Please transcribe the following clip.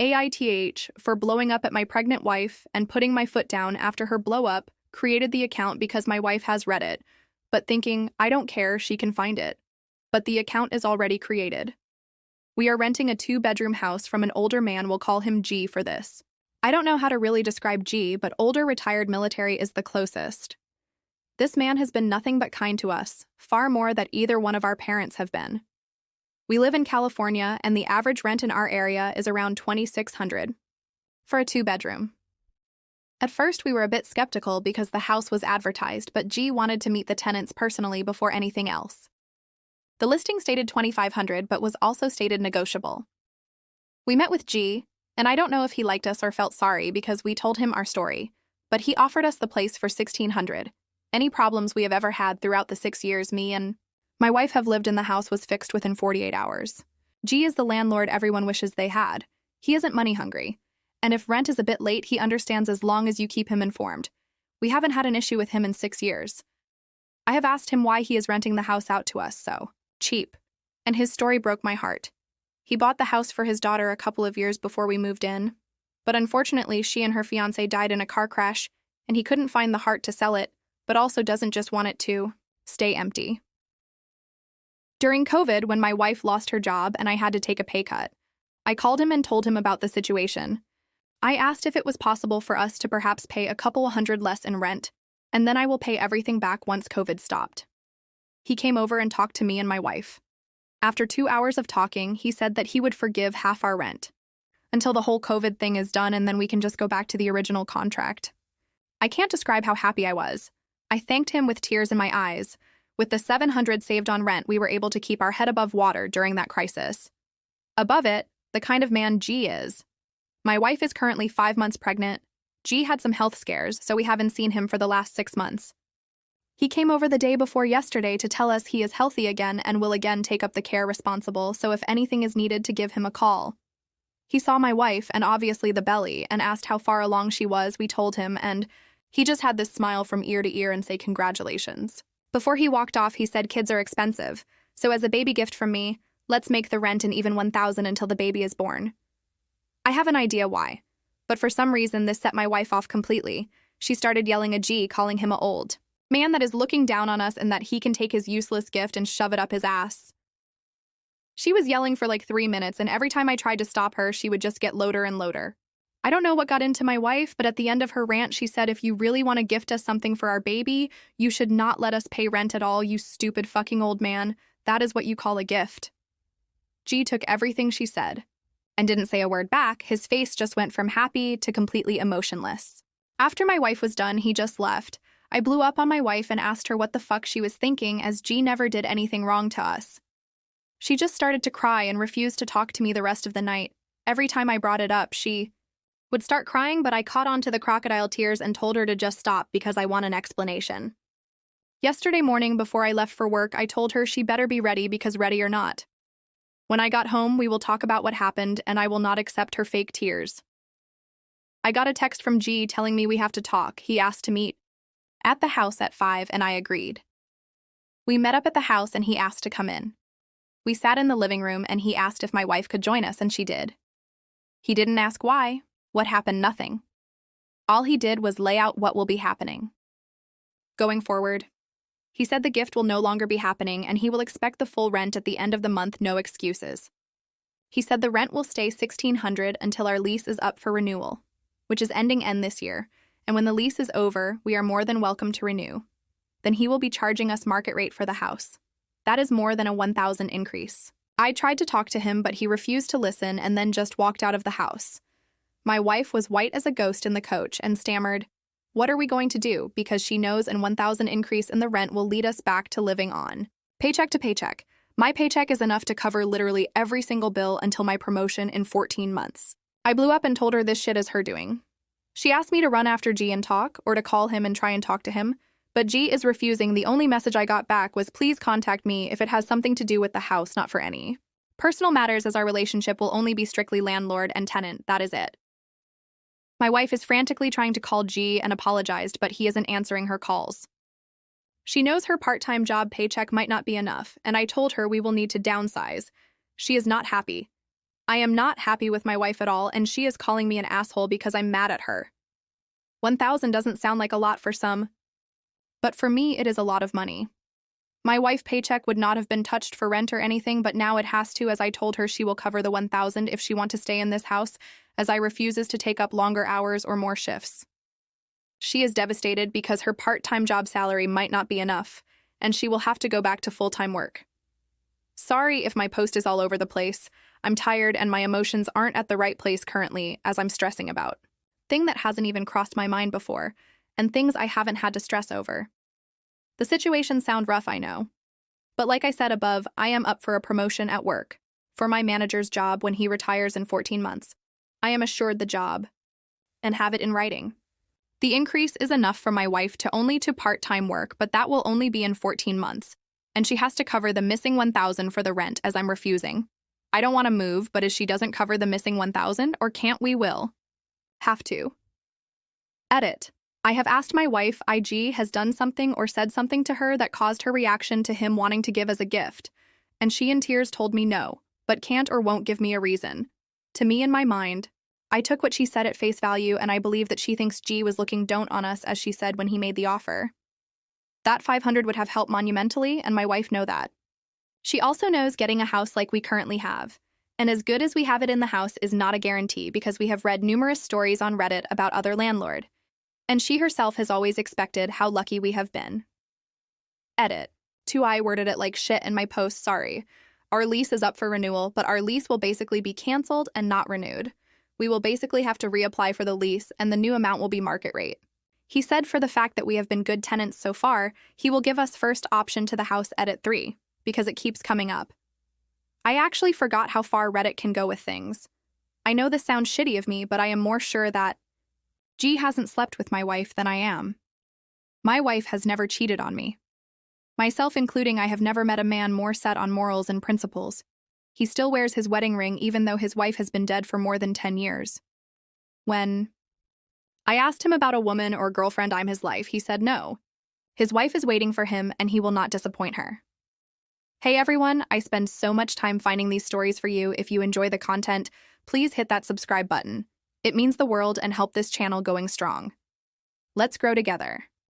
AITAH for blowing up at my pregnant wife and putting my foot down after her blow up, created the account because my wife has read it, but thinking, I don't care, she can find it. But the account is already created. We are renting a 2-bedroom house from an older man, we'll call him G for this. I don't know how to really describe G, but older retired military is the closest. This man has been nothing but kind to us, far more than either one of our parents have been. We live in California, and the average rent in our area is around $2,600 for a 2-bedroom. At first, we were a bit skeptical because the house was advertised, but G wanted to meet the tenants personally before anything else. The listing stated $2,500, but was also stated negotiable. We met with G, and I don't know if he liked us or felt sorry because we told him our story, but he offered us the place for $1,600. Any problems we have ever had throughout the 6 years me and my wife have lived in the house was fixed within 48 hours. G is the landlord everyone wishes they had. He isn't money hungry. And if rent is a bit late, he understands as long as you keep him informed. We haven't had an issue with him in 6 years. I have asked him why he is renting the house out to us so cheap, and his story broke my heart. He bought the house for his daughter a couple of years before we moved in, but unfortunately she and her fiancé died in a car crash, and he couldn't find the heart to sell it, but also doesn't just want it to stay empty. During COVID, when my wife lost her job and I had to take a pay cut, I called him and told him about the situation. I asked if it was possible for us to perhaps pay a couple $100 less in rent, and then I will pay everything back once COVID stopped. He came over and talked to me and my wife. After 2 hours of talking, he said that he would forgive half our rent until the whole COVID thing is done, and then we can just go back to the original contract. I can't describe how happy I was. I thanked him with tears in my eyes. With the $700 saved on rent, we were able to keep our head above water during that crisis. Above it, the kind of man G is. My wife is currently 5 months pregnant. G had some health scares, so we haven't seen him for the last 6 months. He came over the day before yesterday to tell us he is healthy again and will again take up the care responsible, so if anything is needed to give him a call. He saw my wife and obviously the belly and asked how far along she was. We told him, and he just had this smile from ear to ear and say congratulations. Before he walked off, he said kids are expensive, so as a baby gift from me, let's make the rent an even $1,000 until the baby is born. I have an idea why, but for some reason this set my wife off completely. She started yelling at G, calling him a old man that is looking down on us and that he can take his useless gift and shove it up his ass. She was yelling for like 3 minutes, and every time I tried to stop her, she would just get louder and louder. I don't know what got into my wife, but at the end of her rant, she said, if you really want to gift us something for our baby, you should not let us pay rent at all, you stupid fucking old man. That is what you call a gift. G took everything she said and didn't say a word back. His face just went from happy to completely emotionless. After my wife was done, he just left. I blew up on my wife and asked her what the fuck she was thinking, as G never did anything wrong to us. She just started to cry and refused to talk to me the rest of the night. Every time I brought it up, she would start crying, but I caught on to the crocodile tears and told her to just stop because I want an explanation. Yesterday morning before I left for work, I told her she better be ready because ready or not. When I got home, we will talk about what happened, and I will not accept her fake tears. I got a text from G telling me we have to talk. He asked to meet at the house at 5, and I agreed. We met up at the house and he asked to come in. We sat in the living room and he asked if my wife could join us, and she did. He didn't ask why. What happened? Nothing. All he did was lay out what will be happening going forward. He said the gift will no longer be happening and he will expect the full rent at the end of the month, no excuses. He said the rent will stay $1,600 until our lease is up for renewal, which is ending this year, and when the lease is over, we are more than welcome to renew. Then he will be charging us market rate for the house. That is more than a $1,000 increase. I tried to talk to him, but he refused to listen and then just walked out of the house. My wife was white as a ghost in the coach and stammered, "What are we going to do?" because she knows a $1,000 increase in the rent will lead us back to living on paycheck to paycheck. My paycheck is enough to cover literally every single bill until my promotion in 14 months. I blew up and told her this shit is her doing. She asked me to run after G and talk, or to call him and try and talk to him, but G is refusing. The only message I got back was, please contact me if it has something to do with the house, not for any personal matters, as our relationship will only be strictly landlord and tenant, that is it. My wife is frantically trying to call G and apologized, but he isn't answering her calls. She knows her part-time job paycheck might not be enough, and I told her we will need to downsize. She is not happy. I am not happy with my wife at all, and she is calling me an asshole because I'm mad at her. 1,000 doesn't sound like a lot for some, but for me, it is a lot of money. My wife's paycheck would not have been touched for rent or anything, but now it has to, as I told her she will cover the 1,000 if she want to stay in this house, as I refuses to take up longer hours or more shifts. She is devastated because her part-time job salary might not be enough, and she will have to go back to full-time work. Sorry if my post is all over the place. I'm tired and my emotions aren't at the right place currently, as I'm stressing about. Thing that hasn't even crossed my mind before, and things I haven't had to stress over. The situations sound rough, I know. But like I said above, I am up for a promotion at work, for my manager's job when he retires in 14 months. I am assured the job, and have it in writing. The increase is enough for my wife to only to part-time work, but that will only be in 14 months, and she has to cover the missing 1,000 for the rent, as I'm refusing. I don't want to move, but if she doesn't cover the missing 1,000, or can't we will. Have to. Edit. I have asked my wife IG has done something or said something to her that caused her reaction to him wanting to give as a gift, and she in tears told me no, but can't or won't give me a reason. To me in my mind, I took what she said at face value, and I believe that she thinks G was looking don't on us, as she said when he made the offer. That 500 would have helped monumentally, and my wife know that. She also knows getting a house like we currently have, and as good as we have it in the house is not a guarantee because we have read numerous stories on Reddit about other landlord, and she herself has always expected how lucky we have been. Edit. I worded it like shit in my post, sorry. Our lease is up for renewal, but our lease will basically be canceled and not renewed. We will basically have to reapply for the lease, and the new amount will be market rate. He said for the fact that we have been good tenants so far, he will give us first option to the house edit 3, because it keeps coming up. I actually forgot how far Reddit can go with things. I know this sounds shitty of me, but I am more sure that G hasn't slept with my wife than I am. My wife has never cheated on me. Myself including, I have never met a man more set on morals and principles. He still wears his wedding ring even though his wife has been dead for more than 10 years. When I asked him about a woman or girlfriend in his life, he said no. His wife is waiting for him and he will not disappoint her. Hey everyone, I spend so much time finding these stories for you. If you enjoy the content, please hit that subscribe button. It means the world and help this channel going strong. Let's grow together.